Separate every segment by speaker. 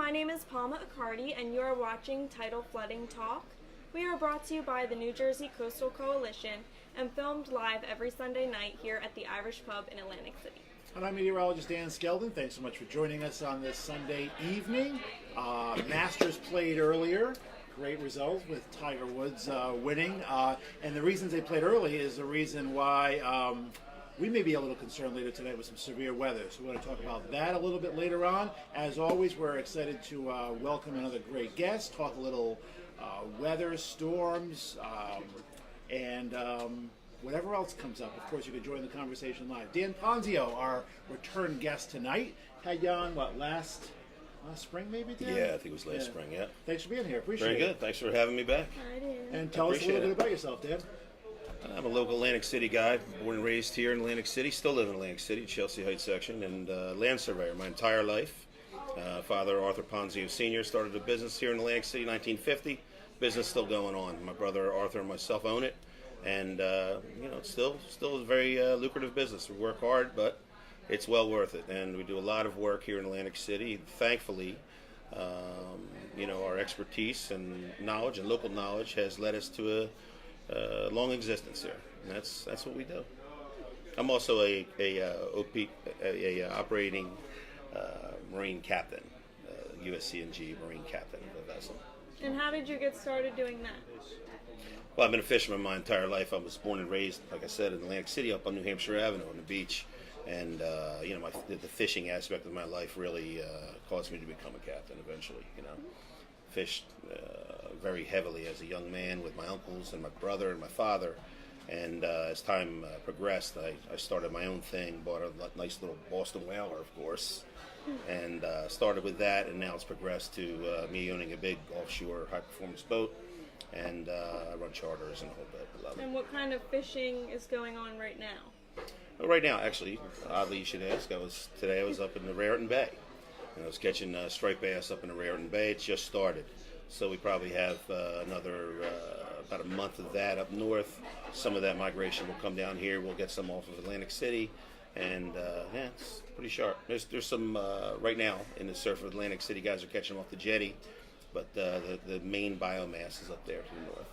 Speaker 1: my name is Palma Accardi, and you are watching Tidal Flooding Talk. We are brought to you by the New Jersey Coastal Coalition and filmed live every Sunday night here at the Irish Pub in Atlantic City.
Speaker 2: And I'm meteorologist Dan Skeldon. Thanks so much for joining us on this Sunday evening. Masters played earlier. Great result with Tiger Woods winning. And the reasons they played early is the reason why we may be a little concerned later tonight with some severe weather. So we're going to talk about that a little bit later on. As always, we're excited to welcome another great guest, talk a little weather, storms, and whatever else comes up. Of course, you can join the conversation live. Dan Ponzio, our return guest tonight, had you on, last spring maybe, Dan?
Speaker 3: Yeah, I think it was last spring, yeah.
Speaker 2: Thanks for being here. Appreciate it.
Speaker 3: Very good. Thanks for having me back.
Speaker 1: I did.
Speaker 2: And tell us a little bit about yourself, Dan.
Speaker 3: I'm a local Atlantic City guy, born and raised here in Atlantic City, still live in Atlantic City, Chelsea Heights section, and land surveyor my entire life. Father Arthur Ponzio Sr. started a business here in Atlantic City in 1950. Business still going on. My brother Arthur and myself own it, and it's still a very lucrative business. We work hard, but it's well worth it, and we do a lot of work here in Atlantic City. Thankfully, our expertise and knowledge and local knowledge has led us to a long existence here, and that's what we do. I'm also a operating Marine captain, USCNG Marine captain of the vessel.
Speaker 1: And how did you get started doing that?
Speaker 3: Well, I've been a fisherman my entire life. I was born and raised, like I said, in Atlantic City up on New Hampshire Avenue on the beach. And, the fishing aspect of my life really caused me to become a captain eventually, Fished very heavily as a young man with my uncles and my brother and my father. And as time progressed, I started my own thing, bought a nice little Boston whaler, of course, and started with that. And now it's progressed to me owning a big offshore high-performance boat. And I run charters and a whole bit. I love it.
Speaker 1: And what kind of fishing is going on right now?
Speaker 3: Well, right now, actually, oddly you should ask, I was up in the Raritan Bay. And I was catching striped bass up in the Raritan Bay. It's just started. So we probably have another about a month of that up north. Some of that migration will come down here. We'll get some off of Atlantic City. And, it's pretty sharp. There's some, right now, in the surf of Atlantic City, guys are catching them off the jetty. But the main biomass is up there to the north.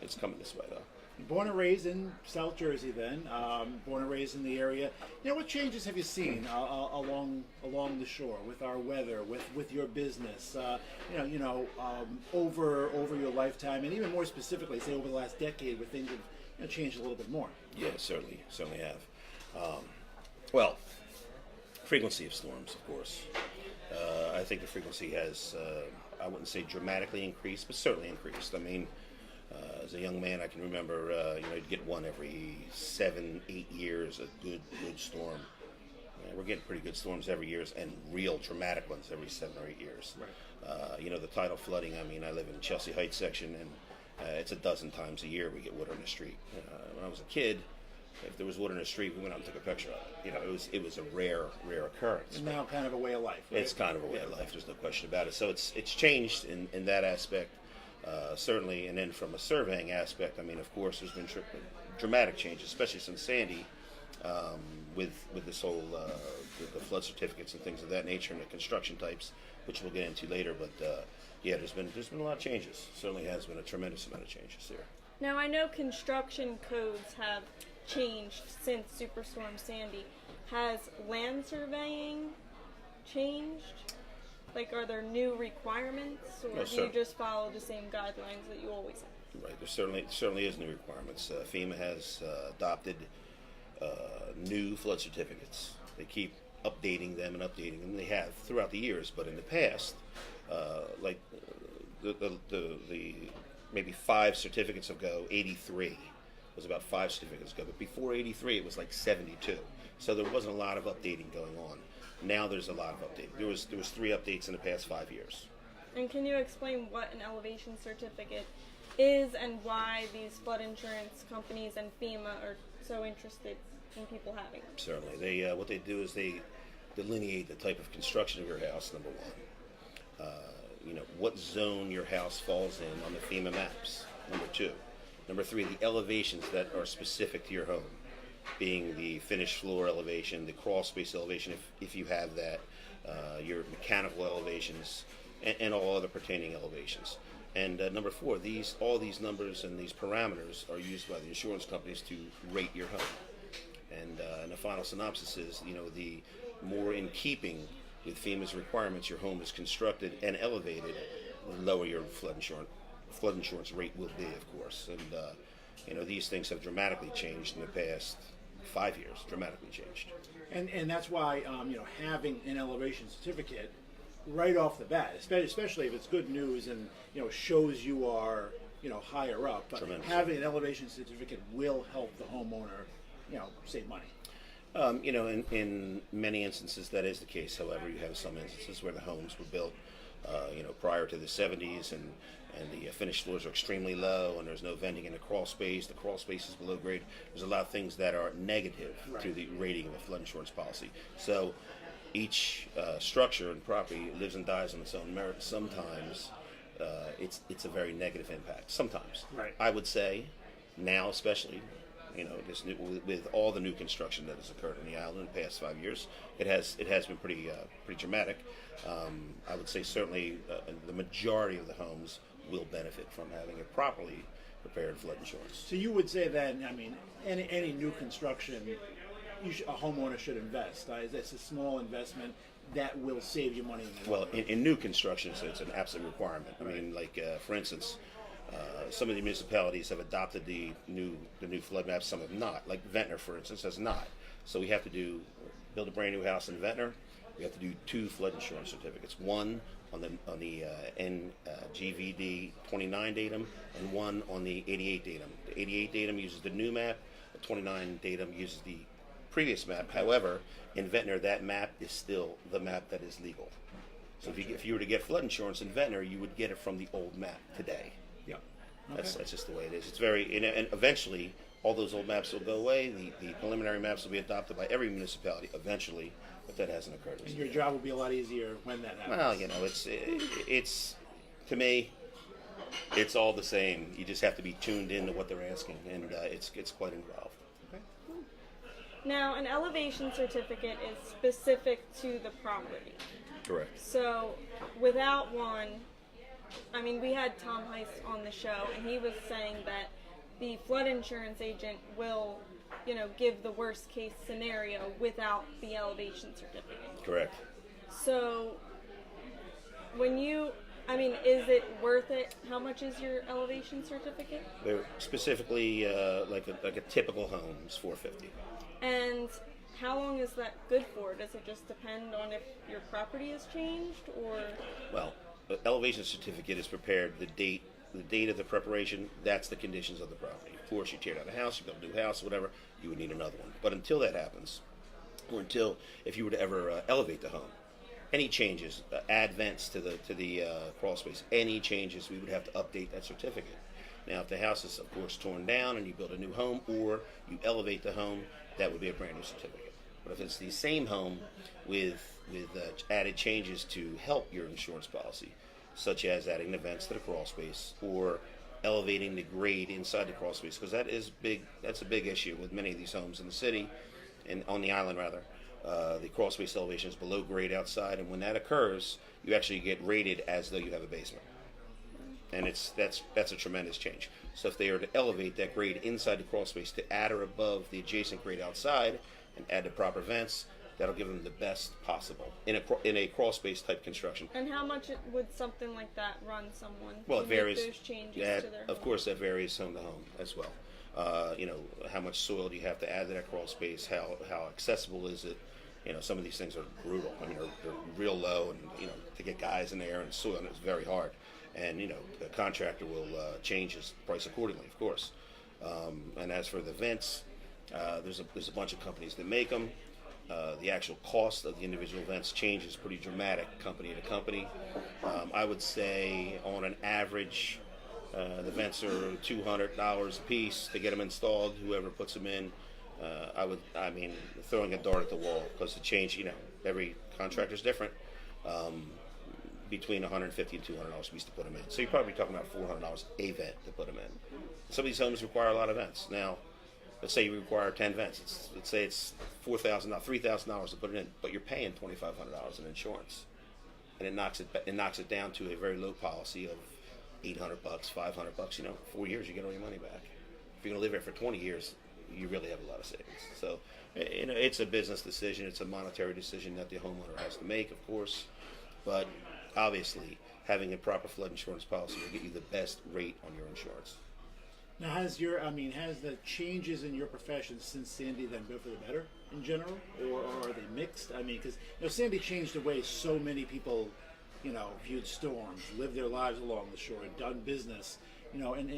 Speaker 3: It's coming this way, though.
Speaker 2: Born and raised in South Jersey, then. Born and raised in the area. What changes have you seen along the shore with our weather, with your business? Over your lifetime, and even more specifically, say over the last decade, where things have changed a little bit more.
Speaker 3: Yeah, certainly have. Frequency of storms, of course. I think the frequency has, I wouldn't say dramatically increased, but certainly increased. I mean, as a young man, I can remember, you'd get one every 7-8 years, a good storm. We're getting pretty good storms every year, and real dramatic ones every 7 or 8 years. Right. The tidal flooding, I live in Chelsea Heights section, and it's a dozen times a year we get water in the street. When I was a kid, if there was water in the street, we went out and took a picture of it. It was a rare occurrence.
Speaker 2: And now kind of a way of life, right?
Speaker 3: It's kind of a way of life, there's no question about it. So it's changed in that aspect. Certainly, and then from a surveying aspect, of course, there's been dramatic changes, especially since Sandy, with this whole the flood certificates and things of that nature, and the construction types, which we'll get into later. But there's been a lot of changes. Certainly has been a tremendous amount of changes here.
Speaker 1: Now I know construction codes have changed since Superstorm Sandy. Has land surveying changed? Are there new requirements, or do you just follow the same guidelines that you always have?
Speaker 3: Right, there certainly is new requirements. FEMA has adopted new flood certificates. They keep updating them. They have throughout the years, but in the past, the maybe 5 certificates ago, 83 was about 5 certificates ago. But before 83, it was like 72. So there wasn't a lot of updating going on. Now there's a lot of updating. There was 3 updates in the past 5 years.
Speaker 1: And can you explain what an elevation certificate is and why these flood insurance companies and FEMA are so interested in people having them?
Speaker 3: Certainly. They what they do is they delineate the type of construction of your house, number one. What zone your house falls in on the FEMA maps, number 2. Number 3, the elevations that are specific to your home, being the finished floor elevation, the crawl space elevation, if you have that, your mechanical elevations, and all other pertaining elevations. And number four, all these numbers and these parameters are used by the insurance companies to rate your home. And the final synopsis is, the more in keeping with FEMA's requirements your home is constructed and elevated, the lower your flood insurance rate will be, of course. And these things have dramatically changed in the past 5 years. Dramatically changed.
Speaker 2: And that's why having an elevation certificate right off the bat, especially if it's good news and shows you are higher up, but having an elevation certificate will help the homeowner save money.
Speaker 3: In many instances that is the case. However, you have some instances where the homes were built prior to the 70s and the finished floors are extremely low and there's no venting in the crawl space. The crawl space is below grade. There's a lot of things that are negative to the rating of a flood insurance policy. So each structure and property lives and dies on its own merit. Sometimes it's a very negative impact. Sometimes.
Speaker 2: Right.
Speaker 3: I would say now especially, with all the new construction that has occurred on the island in the past 5 years, it has been pretty dramatic. I would say certainly the majority of the homes will benefit from having a properly prepared flood insurance.
Speaker 2: So you would say that, any new construction, a homeowner should invest. It's a small investment that will save you money.
Speaker 3: In new construction, so it's an absolute requirement. For instance, some of the municipalities have adopted the new flood maps. Some have not. Like Ventnor, for instance, has not. So we have to build a brand new house in Ventnor. We have to do 2 flood insurance certificates. One on the NGVD 29 datum, and one on the 88 datum. The 88 datum uses the new map. The 29 datum uses the previous map. However, in Ventnor, that map is still the map that is legal. So if you were to get flood insurance in Ventnor, you would get it from the old map today.
Speaker 2: Yeah.
Speaker 3: That's just the way it is. It's and eventually all those old maps will go away. The preliminary maps will be adopted by every municipality eventually, but that hasn't occurred.
Speaker 2: And your job will be a lot easier when that happens.
Speaker 3: Well, it's to me, it's all the same. You just have to be tuned in to what they're asking, and it's quite involved.
Speaker 2: Okay.
Speaker 1: Now, an elevation certificate is specific to the property.
Speaker 3: Correct.
Speaker 1: So, without one, we had Tom Heist on the show, and he was saying that the flood insurance agent will, give the worst case scenario without the elevation certificate.
Speaker 3: Correct.
Speaker 1: So, is it worth it? How much is your elevation certificate?
Speaker 3: They're specifically like a typical home is $450.
Speaker 1: And how long is that good for? Does it just depend on if your property has changed, or?
Speaker 3: Well, the elevation certificate is prepared the date of the preparation. That's the conditions of the property. Of course, you tear down a house, you build a new house, whatever, you would need another one. But until that happens, or until if you were to ever elevate the home, any changes, add vents to the crawl space, any changes, we would have to update that certificate. Now, if the house is, of course, torn down and you build a new home, or you elevate the home, that would be a brand new certificate. But if it's the same home with added changes to help your insurance policy, such as adding the vents to the crawl space or elevating the grade inside the crawl space, because that's a big issue with many of these homes in the city, and on the island rather. The crawl space elevation is below grade outside, and when that occurs, you actually get rated as though you have a basement. And that's a tremendous change. So if they are to elevate that grade inside the crawl space to at or above the adjacent grade outside and add the proper vents, that'll give them the best possible in a crawl space type construction.
Speaker 1: And how much would something like that run someone?
Speaker 3: Well, it varies.
Speaker 1: Make those changes to their home?
Speaker 3: Of course, that varies home to home as well. How much soil do you have to add to that crawl space? How accessible is it? Some of these things are brutal. They're real low, and to get guys in there and soil, and it's very hard. And the contractor will change his price accordingly, of course. And as for the vents, there's a bunch of companies that make them. The actual cost of the individual vents changes pretty dramatic company to company. I would say on an average, the vents are $200 a piece to get them installed. Whoever puts them in, throwing a dart at the wall, because the change, every contractor's different. Between $150 and $200 a piece to put them in. So you're probably talking about $400 a vent to put them in. Some of these homes require a lot of vents. Now, let's say you require 10 vents. Let's say it's $4,000, $3,000 to put it in, but you're paying $2,500 in insurance. and it knocks it down to a very low policy of $800, $500. 4 years you get all your money back. If you're going to live here for 20 years, you really have a lot of savings. So, it's a business decision. It's a monetary decision that the homeowner has to make, of course. But obviously, having a proper flood insurance policy will get you the best rate on your insurance.
Speaker 2: Now, has the changes in your profession since Sandy then been for the better in general, or are they mixed? I mean, because Sandy changed the way so many people, viewed storms, lived their lives along the shore, done business. And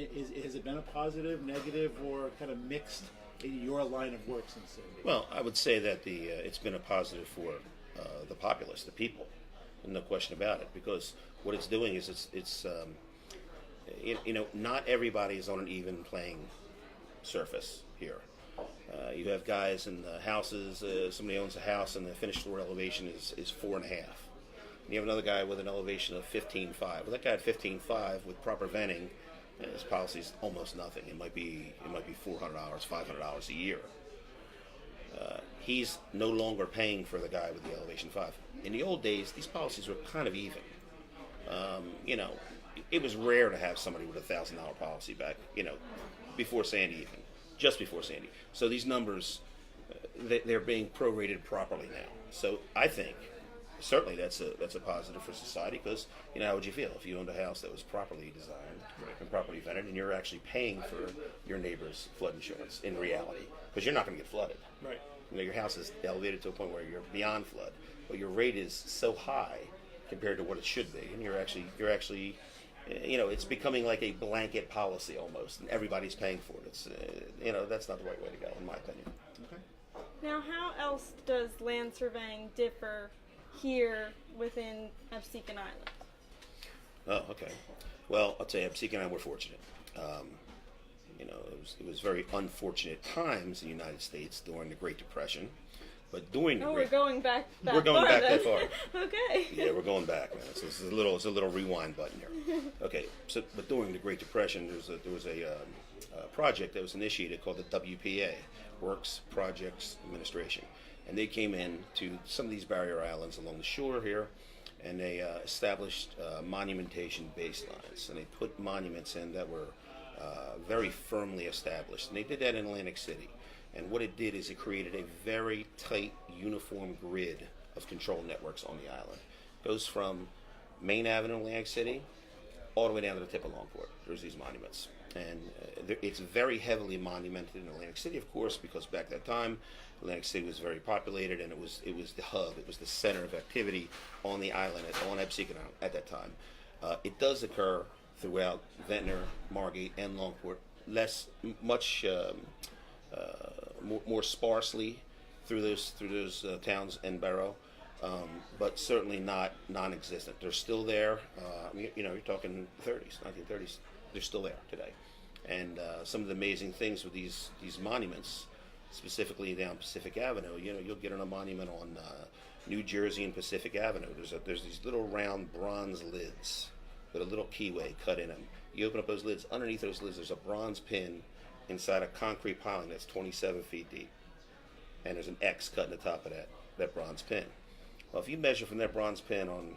Speaker 2: has it been a positive, negative, or kind of mixed in your line of work since Sandy?
Speaker 3: Well, I would say that it's been a positive for the populace, the people, no question about it. Because what it's doing is it's not everybody is on an even playing surface here. You have guys in houses. Somebody owns a house and the finished floor elevation is 4.5. And you have another guy with an elevation of 15.5. Well, that guy at 15.5 with proper venting, his policy is almost nothing. It might be $400, $500 a year. He's no longer paying for the guy with the elevation 5. In the old days, these policies were kind of even. It was rare to have somebody with a $1,000 policy back, before Sandy even, just before Sandy. So these numbers, they're being prorated properly now. So I think certainly that's a positive for society, because how would you feel if you owned a house that was properly designed and properly vented, and you're actually paying for your neighbor's flood insurance in reality, because you're not going to get flooded.
Speaker 2: Right.
Speaker 3: Your house is elevated to a point where you're beyond flood, but your rate is so high compared to what it should be, and you're actually it's becoming like a blanket policy almost, and everybody's paying for it. It's that's not the right way to go, in my opinion.
Speaker 2: Okay.
Speaker 1: Now, how else does land surveying differ here within Absecon Island?
Speaker 3: Oh, okay. Well, I'll tell you, Absecon Island, we're fortunate. It was very unfortunate times in the United States during the Great Depression. But during the
Speaker 1: we're going back that
Speaker 3: we're going
Speaker 1: far,
Speaker 3: back
Speaker 1: then.
Speaker 3: that far.
Speaker 1: Okay.
Speaker 3: Yeah, we're going back, man. So it's a little rewind button here. Okay, but during the Great Depression, there was a project that was initiated called the WPA, Works Projects Administration, and they came in to some of these barrier islands along the shore here, and they established monumentation baselines, and they put monuments in that were very firmly established, and they did that in Atlantic City. And what it did is it created a very tight, uniform grid of control networks on the island. It goes from Main Avenue in Atlantic City all the way down to the tip of Longport. There's these monuments. And it's very heavily monumented in Atlantic City, of course, because back that time, Atlantic City was very populated, and it was the hub. It was the center of activity on the island, on Absecon Island at that time. It does occur throughout Ventnor, Margate, and Longport, more sparsely through those towns and borough, but certainly not non-existent. They're still there. You're talking 1930s. They're still there today. And some of the amazing things with these monuments, specifically down Pacific Avenue, you'll get on a monument on New Jersey and Pacific Avenue. There's these little round bronze lids with a little keyway cut in them. You open up those lids. Underneath those lids, there's a bronze pin inside a concrete piling that's 27 feet deep, and there's an X cut in the top of that bronze pin. Well, if you measure from that bronze pin on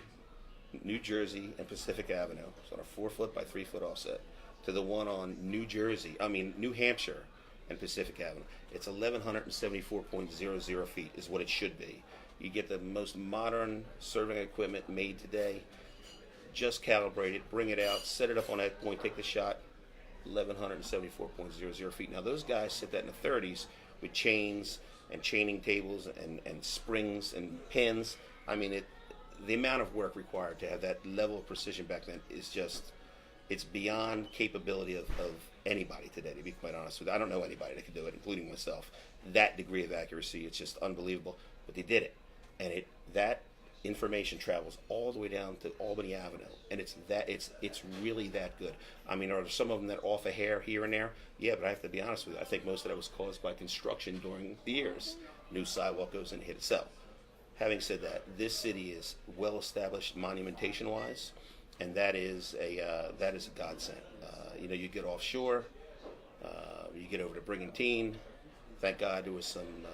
Speaker 3: New Jersey and Pacific Avenue, it's on a 4 foot by 3 foot offset, to the one on New Hampshire and Pacific Avenue, it's 1,174.00 feet is what it should be. You get the most modern surveying equipment made today. Just calibrate it, bring it out, set it up on that point, take the shot. 1,174.00 feet. Now those guys set that in the 30s with chains and chaining tables and springs and pins. I mean, the amount of work required to have that level of precision back then is just, it's beyond capability of anybody today, to be quite honest with you. I don't know anybody that could do it, including myself. That degree of accuracy, it's just unbelievable. But they did it, and that information travels all the way down to Albany Avenue, and it's really that good. I mean, are there some of them that are off a hair here and there? Yeah, but I have to be honest with you. I think most of that was caused by construction during the years. New sidewalk goes in and hit itself. Having said that, this city is well established monumentation-wise, and that is a godsend. You get offshore, you get over to Brigantine. Thank God there was some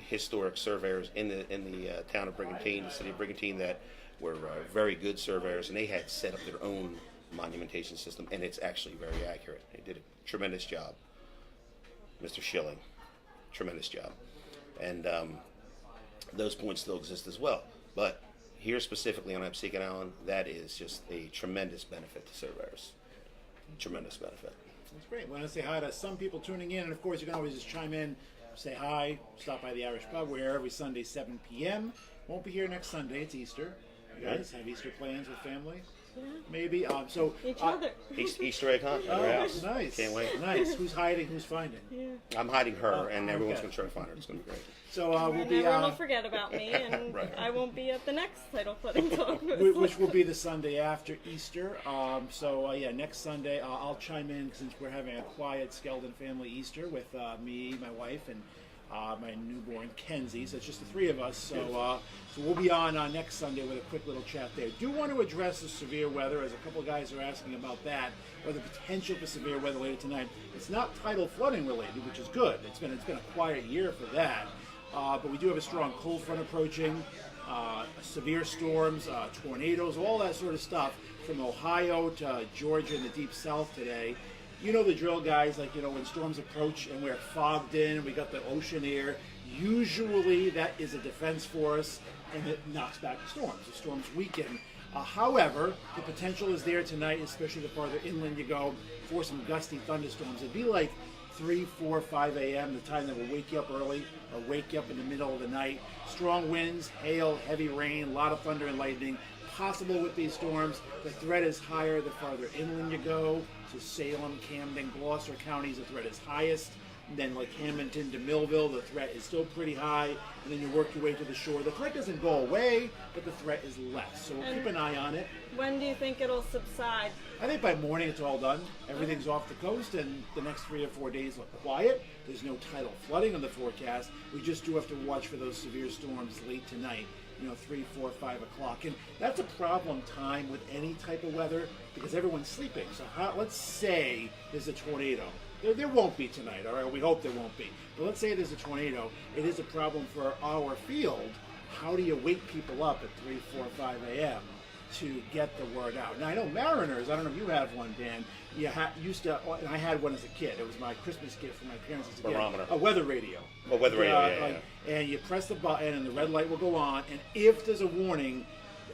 Speaker 3: historic surveyors in the town of Brigantine, the city of Brigantine, that were very good surveyors, and they had set up their own monumentation system, and it's actually very accurate. They did a tremendous job. Mr. Schilling, tremendous job. And those points still exist as well. But here specifically on Absecon Island, that is just a tremendous benefit to surveyors. Tremendous benefit.
Speaker 2: That's great. I want to say hi to some people tuning in, and of course you can always just chime in, say hi, stop by the Irish Pub. We're here every Sunday, 7 p.m. Won't be here next Sunday. It's Easter. You guys have Easter plans with family?
Speaker 1: Yeah.
Speaker 2: Maybe.
Speaker 1: Each other.
Speaker 3: Easter egg hunt at our house.
Speaker 2: Nice.
Speaker 3: Can't wait.
Speaker 2: Nice. Who's hiding? Who's finding?
Speaker 1: Yeah.
Speaker 3: I'm hiding her, and everyone's
Speaker 2: okay.
Speaker 3: going to try to find her. It's going to be great.
Speaker 2: So we'll
Speaker 1: And
Speaker 2: be
Speaker 1: everyone will forget about me, and
Speaker 3: Right.
Speaker 1: I won't be at the next Tidal Flooding Talk.
Speaker 2: which will be the Sunday after Easter. Next Sunday I'll chime in since we're having a quiet Skeldon family Easter with me, my wife, and my newborn Kenzie. So it's just the three of us. So we'll be on next Sunday with a quick little chat there. Do want to address the severe weather, as a couple guys are asking about that, or the potential for severe weather later tonight. It's not tidal flooding related, which is good. It's been a quiet year for that. But we do have a strong cold front approaching, severe storms, tornadoes, all that sort of stuff from Ohio to Georgia and the deep south today. You know the drill, guys. Like, when storms approach and we're fogged in, we got the ocean air, usually that is a defense for us, and it knocks back the storms. The storms weaken. However, the potential is there tonight, especially the farther inland you go, for some gusty thunderstorms. It'd be like 3, 4, 5 a.m., the time that will wake you up early or wake you up in the middle of the night. Strong winds, hail, heavy rain, a lot of thunder and lightning possible with these storms. The threat is higher the farther inland you go. So Salem, Camden, Gloucester counties, the threat is highest. And then like Hamilton to Millville, the threat is still pretty high. And then you work your way to the shore. The threat doesn't go away, but the threat is less. So we'll keep an eye on it.
Speaker 1: When do you think it'll subside?
Speaker 2: I think by morning it's all done. Everything's off the coast, and the next 3 or 4 days look quiet. There's no tidal flooding on the forecast. We just do have to watch for those severe storms late tonight. 3, 4, 5 o'clock. And that's a problem time with any type of weather because everyone's sleeping. So let's say there's a tornado. There won't be tonight, all right? We hope there won't be. But let's say there's a tornado. It is a problem for our field. How do you wake people up at 3, 4, 5 a.m. to get the word out? Now, I know mariners, I don't know if you have one, Dan. Used to, and I had one as a kid. It was my Christmas gift from my parents as a
Speaker 3: Barometer.
Speaker 2: kid. A weather radio.
Speaker 3: Oh, weather radio, yeah.
Speaker 2: And you press the button, and the red light will go on. And if there's a warning,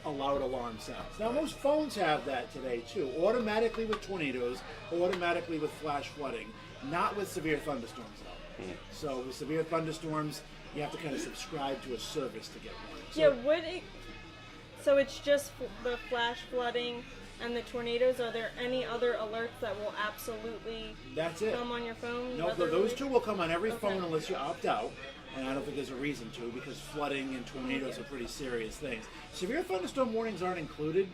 Speaker 2: a loud alarm sounds. Now, most phones have that today, too. Automatically with tornadoes, automatically with flash flooding. Not with severe thunderstorms, though. So with severe thunderstorms, you have to kind of subscribe to a service to get one. So,
Speaker 1: So it's just the flash flooding and the tornadoes. Are there any other alerts that will absolutely
Speaker 2: that's it.
Speaker 1: come on your phone?
Speaker 2: No, those two will come on every phone unless you opt out. And I don't think there's a reason to, because flooding and tornadoes are pretty serious things. Severe thunderstorm warnings aren't included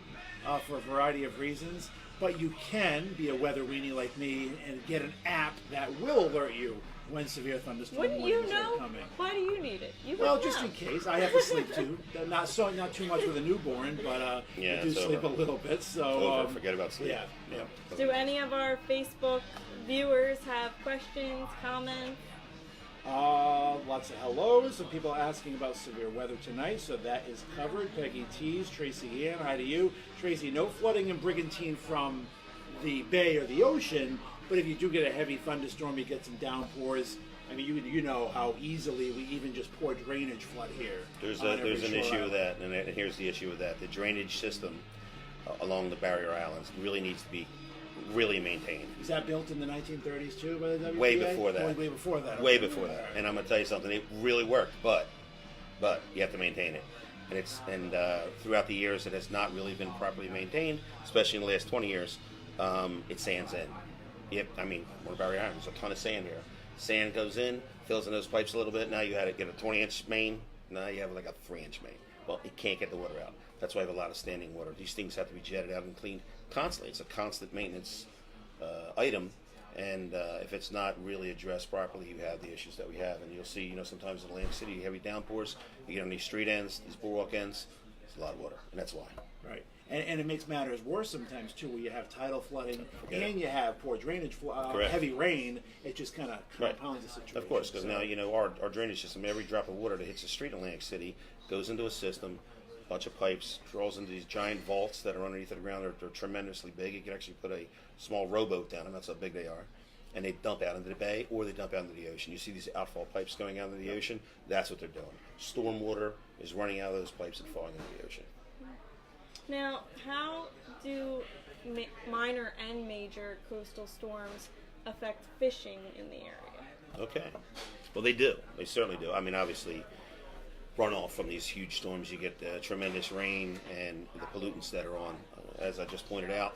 Speaker 2: for a variety of reasons, but you can be a weather weenie like me and get an app that will alert you when severe thunderstorm warnings are coming.
Speaker 1: Why do you need it?
Speaker 2: Just in case. I have to sleep too. Not too much with a newborn, but I do sleep a little bit. So
Speaker 3: forget about sleep.
Speaker 2: Yeah.
Speaker 1: Do any of our Facebook viewers have questions, comments?
Speaker 2: Lots of hellos. Some people asking about severe weather tonight, so that is covered. Peggy Tees, Tracy Ann, hi to you. Tracy, no flooding in Brigantine from the bay or the ocean, but if you do get a heavy thunderstorm, you get some downpours. I mean, you know how easily we even just pour drainage flood here.
Speaker 3: There's an issue with that, and here's the issue with that. The drainage system along the barrier islands really needs to be really maintained.
Speaker 2: Was that built in the 1930s too by the WPA?
Speaker 3: Way before that.
Speaker 2: Way before that.
Speaker 3: Way before that. And I'm going to tell you something. It really worked, but you have to maintain it. And throughout the years, it has not really been properly maintained, especially in the last 20 years. It sands in. We're Barrier Island. There's a ton of sand here. Sand goes in, fills in those pipes a little bit. Now you had to get a 20-inch main. Now you have like a 3-inch main. Well, it can't get the water out. That's why I have a lot of standing water. These things have to be jetted out and cleaned constantly. It's a constant maintenance item. And if it's not really addressed properly, you have the issues that we have. And you'll see, sometimes in Atlantic City, heavy downpours. You get on these street ends, these boardwalk ends. It's a lot of water, and that's why.
Speaker 2: Right. and it makes matters worse sometimes too, where you have tidal flooding
Speaker 3: Yeah.
Speaker 2: and you have poor drainage, heavy rain. It just kind of compounds the situation.
Speaker 3: Of course, because
Speaker 2: So-
Speaker 3: now our drainage system, every drop of water that hits the street in Atlantic City goes into a system, a bunch of pipes, draws into these giant vaults that are underneath the ground. They're tremendously big. You can actually put a small rowboat down them. That's how big they are. And they dump out into the bay or they dump out into the ocean. You see these outfall pipes going out into the ocean. That's what they're doing. Stormwater is running out of those pipes and falling into the ocean.
Speaker 1: Now, how do minor and major coastal storms affect fishing in the area?
Speaker 3: Okay. Well, they do. They certainly do. I mean, obviously, runoff from these huge storms, you get tremendous rain and the pollutants that are on. As I just pointed out,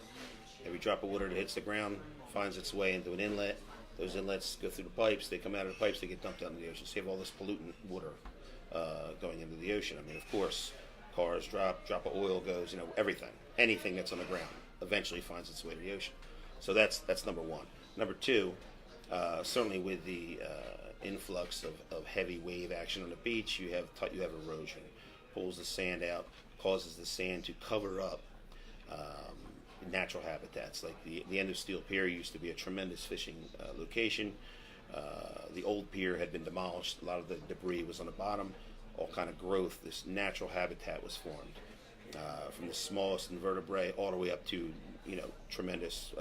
Speaker 3: every drop of water that hits the ground finds its way into an inlet. Those inlets go through the pipes. They come out of the pipes. They get dumped out into the ocean. So you have all this pollutant water going into the ocean. I mean, of course, cars drop of oil goes, everything. Anything that's on the ground eventually finds its way to the ocean. So that's number one. Number two, certainly with the influx of heavy wave action on the beach, you have erosion. Pulls the sand out, causes the sand to cover up natural habitats. Like the end of Steel Pier used to be a tremendous fishing location. The old pier had been demolished. A lot of the debris was on the bottom. All kind of growth. This natural habitat was formed from the smallest invertebrate all the way up to tremendous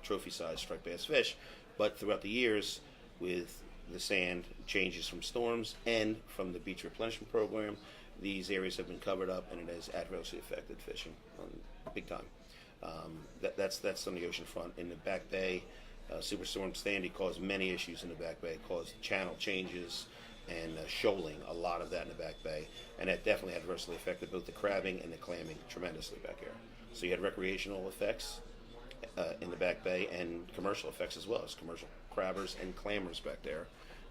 Speaker 3: trophy-sized striped bass fish. But throughout the years, with the sand changes from storms and from the beach replenishment program, these areas have been covered up, and it has adversely affected fishing big time. That's on the ocean front. In the Back Bay, Superstorm Sandy caused many issues in the Back Bay. It caused channel changes and shoaling, a lot of that in the Back Bay, and that definitely adversely affected both the crabbing and the clamming tremendously back here. So you had recreational effects in the Back Bay and commercial effects as well as commercial crabbers and clammers back there.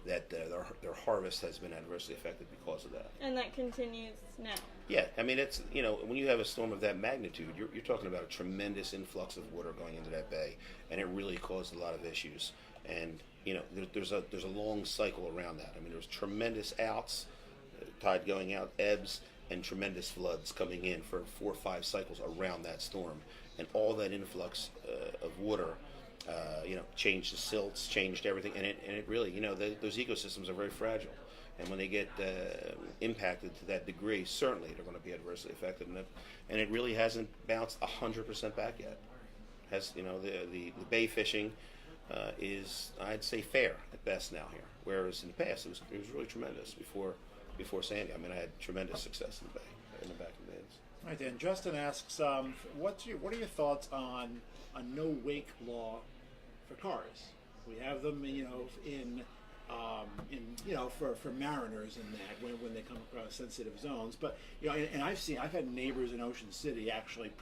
Speaker 3: That their harvest has been adversely affected because of that.
Speaker 1: And that continues now.
Speaker 3: Yeah, I mean, it's when you have a storm of that magnitude, you're talking about a tremendous influx of water going into that bay, and it really caused a lot of issues. And there's a long cycle around that. I mean, there's tremendous outs, tide going out, ebbs, and tremendous floods coming in for 4 or 5 cycles around that storm, and all that influx of water. Changed the silts, changed everything, and it really, those ecosystems are very fragile, and when they get impacted to that degree, certainly they're going to be adversely affected, and it really hasn't bounced 100% back yet. The bay fishing is, I'd say, fair at best now here, whereas in the past it was really tremendous before Sandy. I mean, I had tremendous success in the bay in the back of the days.
Speaker 2: Right then, Justin asks, what are your thoughts on a no wake law for cars? We have them, for mariners and that when they come across sensitive zones. But and I've had neighbors in Ocean City actually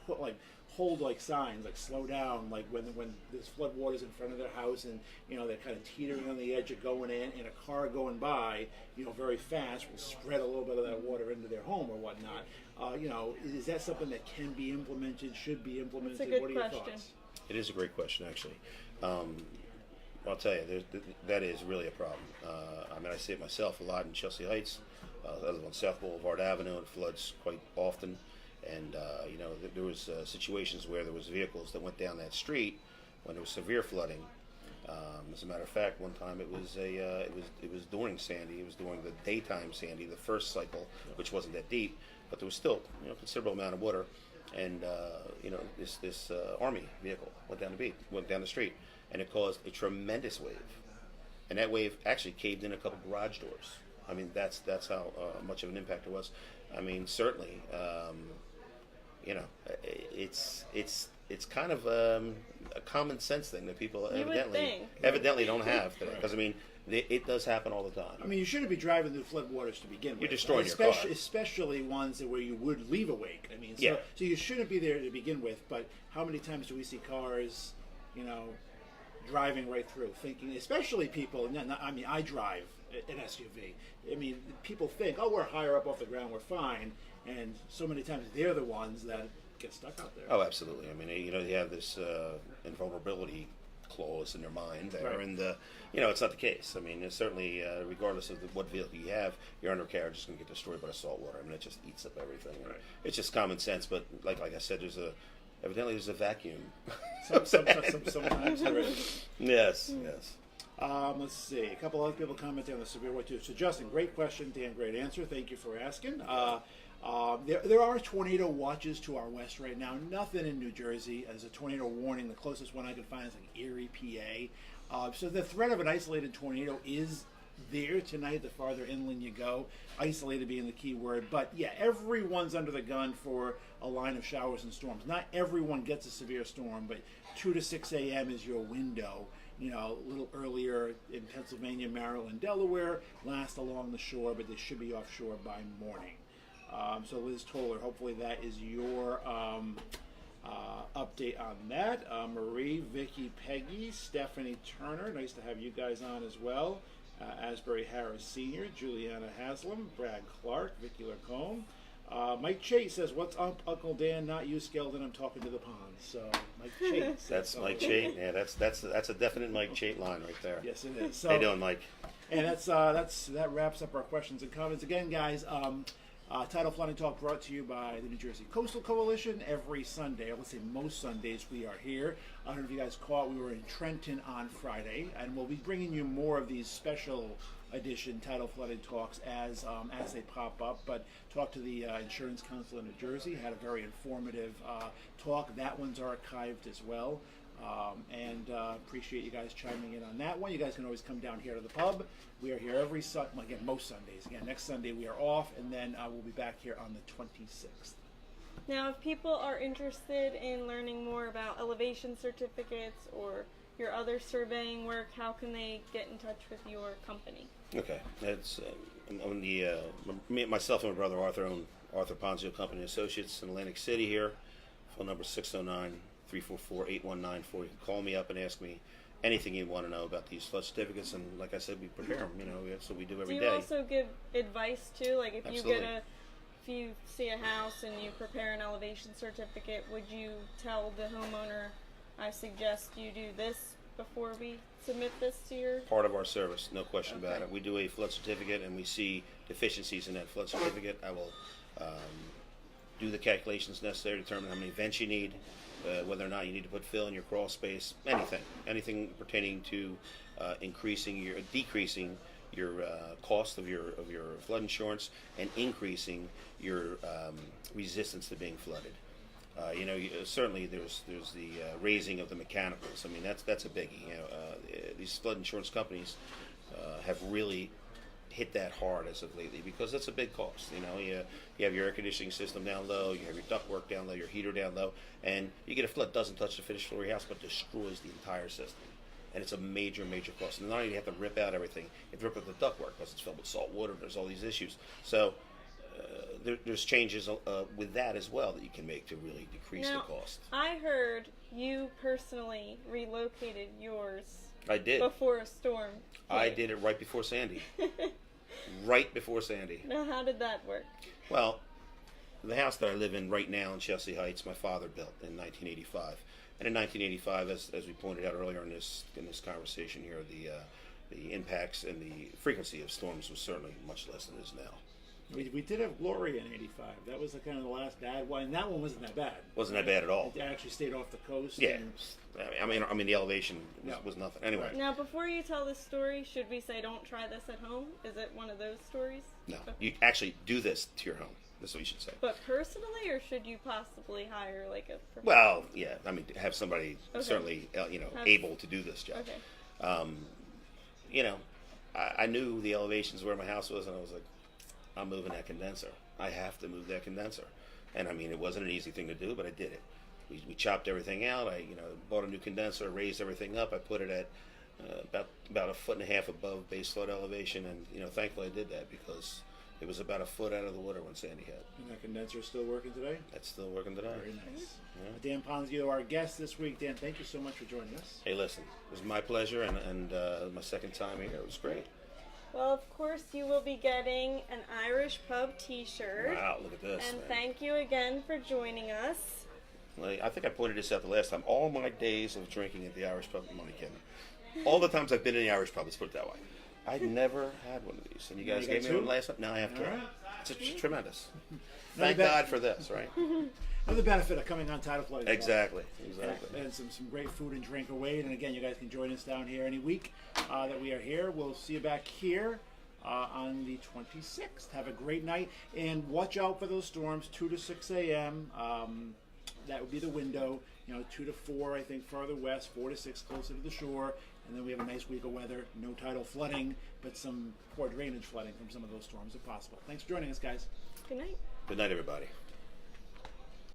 Speaker 2: hold signs like slow down, like when there's flood waters in front of their house and they're kind of teetering on the edge of going in, and a car going by very fast will spread a little bit of that water into their home or whatnot. Is that something that can be implemented, should be implemented?
Speaker 1: That's a good
Speaker 2: what are your
Speaker 1: question.
Speaker 2: thoughts?
Speaker 3: It is a great question, actually. I'll tell you, that is really a problem. I see it myself a lot in Chelsea Heights. I live on South Boulevard Avenue. It floods quite often, and there was situations where there was vehicles that went down that street when there was severe flooding. As a matter of fact, one time it was during Sandy. It was during the daytime Sandy, the first cycle, which wasn't that deep, but there was still a considerable amount of water. And this army vehicle went down the street, and it caused a tremendous wave. And that wave actually caved in a couple garage doors. I mean, that's how much of an impact it was. I mean, certainly, it's kind of a common sense thing that people evidently don't have today. Because I mean, it does happen all the time.
Speaker 2: I mean, you shouldn't be driving through flood waters to begin with.
Speaker 3: You're destroying your car.
Speaker 2: Especially ones where you would leave a wake. I mean, so you shouldn't be there to begin with. But how many times do we see cars, driving right through, thinking, especially people, I drive an SUV. I mean, people think, we're higher up off the ground, we're fine. And so many times they're the ones that get stuck out there.
Speaker 3: Oh, absolutely. I mean, you have this invulnerability clause in their mind there,
Speaker 2: Right.
Speaker 3: and it's not the case. I mean, it's certainly, regardless of what vehicle you have, your undercarriage is going to get destroyed by the salt water. I mean, it just eats up everything. And
Speaker 2: Right.
Speaker 3: It's just common sense, but like I said, evidently there's a vacuum.
Speaker 2: Sometimes there is.
Speaker 3: Yes.
Speaker 2: Let's see. A couple other people commenting on the severe weather too. So Justin, great question. Dan, great answer. Thank you for asking. There are tornado watches to our west right now. Nothing in New Jersey. There's a tornado warning. The closest one I could find is like Erie, PA. So the threat of an isolated tornado is there tonight the farther inland you go. Isolated being the key word. But yeah, everyone's under the gun for a line of showers and storms. Not everyone gets a severe storm, but 2 to 6 a.m. is your window. A little earlier in Pennsylvania, Maryland, Delaware, last along the shore, but they should be offshore by morning. So Liz Toller, hopefully that is your update on that. Marie, Vicky, Peggy, Stephanie Turner, nice to have you guys on as well. Asbury Harris Sr., Juliana Haslam, Brad Clark, Vicky Lacombe. Mike Chase says, "What's up, Uncle Dan? Not you, Skeldon. I'm talking to the pond." So Mike Chase.
Speaker 3: That's Mike Chait. Yeah, that's a definite Mike Chait line right there.
Speaker 2: Yes, it is. So,
Speaker 3: How you doing, Mike?
Speaker 2: and that wraps up our questions and comments. Again, guys, Tidal Flooding Talk brought to you by the New Jersey Coastal Coalition. Every Sunday, I would say most Sundays, we are here. I don't know if you guys caught, we were in Trenton on Friday, and we'll be bringing you more of these special edition Tidal Flooding Talks as they pop up. But talked to the Insurance Council in New Jersey, had a very informative talk. That one's archived as well. And appreciate you guys chiming in on that one. You guys can always come down here to the pub. We are here every most Sundays. Again, next Sunday we are off, and then we'll be back here on the 26th.
Speaker 1: Now, if people are interested in learning more about elevation certificates or your other surveying work, how can they get in touch with your company?
Speaker 3: Okay, that's myself and my brother Arthur own Arthur Ponzio Company Associates in Atlantic City here. Phone number 609-344-8194. You can call me up and ask me anything you want to know about these flood certificates, and like I said, we prepare them. That's what we do every day.
Speaker 1: Do you also give advice too? Like if
Speaker 3: Absolutely.
Speaker 1: if you see a house and you prepare an elevation certificate, would you tell the homeowner, "I suggest you do this before we submit this to your..."
Speaker 3: Part of our service, no question about
Speaker 1: Okay.
Speaker 3: it. We do a flood certificate, and we see deficiencies in that flood certificate. I will do the calculations necessary to determine how many vents you need, whether or not you need to put fill in your crawl space, anything pertaining to decreasing your cost of your flood insurance and increasing your resistance to being flooded. Certainly there's the raising of the mechanicals. I mean, that's a biggie. These flood insurance companies have really hit that hard as of lately because that's a big cost. You have your air conditioning system down low, you have your ductwork down low, your heater down low, and you get a flood, doesn't touch the finished floor of your house, but destroys the entire system. And it's a major, major cost. And not only do you have to rip out everything, you have to rip out the ductwork because it's filled with salt water. There's all these issues. So there's changes with that as well that you can make to really decrease the cost.
Speaker 1: I heard you personally relocated yours
Speaker 3: I did.
Speaker 1: before a storm hit.
Speaker 3: I did it right before Sandy. Right before Sandy.
Speaker 1: Now, how did that work?
Speaker 3: Well, the house that I live in right now in Chelsea Heights, my father built in 1985. And in 1985, as we pointed out earlier in this conversation here, the impacts and the frequency of storms was certainly much less than it is now.
Speaker 2: We did have Gloria in '85. That was kind of the last bad one, and that one wasn't that bad.
Speaker 3: Wasn't that bad at all.
Speaker 2: It actually stayed off the coast.
Speaker 3: Yeah.
Speaker 2: And
Speaker 3: I mean, the elevation was nothing. Anyway.
Speaker 1: Now, before you tell this story, should we say don't try this at home? Is it one of those stories?
Speaker 3: No, you actually do this to your home. That's what you should say.
Speaker 1: But personally, or should you possibly hire like a professional?
Speaker 3: Well, yeah. I mean, have somebody
Speaker 1: Okay.
Speaker 3: certainly, able to do this job.
Speaker 1: Okay.
Speaker 3: I knew the elevations where my house was, and I was like, I'm moving that condenser. I have to move that condenser. And I mean, it wasn't an easy thing to do, but I did it. We chopped everything out. I bought a new condenser, raised everything up. I put it at about 1.5 feet above base flood elevation, and thankfully I did that because it was about 1 foot out of the water when Sandy hit.
Speaker 2: And that condenser is still working today?
Speaker 3: That's still working today.
Speaker 2: Very nice.
Speaker 3: Yeah.
Speaker 2: Dan Ponzio, our guest this week. Dan, thank you so much for joining us.
Speaker 3: Hey, listen, it was my pleasure, and my second time here. It was great.
Speaker 1: Well, of course, you will be getting an Irish Pub t-shirt.
Speaker 3: Wow, look at this.
Speaker 1: And
Speaker 3: man.
Speaker 1: thank you again for joining us.
Speaker 3: Like, I think I pointed this out the last time. All my days of drinking at the Irish pub, money kidding. All the times I've been in the Irish pub, let's put it that way. I'd never had one of these. And you guys
Speaker 2: You
Speaker 3: gave
Speaker 2: got
Speaker 3: me one
Speaker 2: two?
Speaker 3: last time? Now I have two.
Speaker 2: All right.
Speaker 3: It's tremendous.
Speaker 2: Another
Speaker 3: Thank God for this, right?
Speaker 2: Another benefit of coming on Tidal Flooding Talk.
Speaker 3: Exactly.
Speaker 2: And some great food and drink away. And again, you guys can join us down here any week that we are here. We'll see you back here on the 26th. Have a great night. And watch out for those storms, 2 to 6 a.m. That would be the window. 2 to 4, I think, farther west, 4 to 6 closer to the shore. And then we have a nice week of weather. No tidal flooding, but some poor drainage flooding from some of those storms if possible. Thanks for joining us, guys.
Speaker 1: Good night.
Speaker 3: Good night, everybody.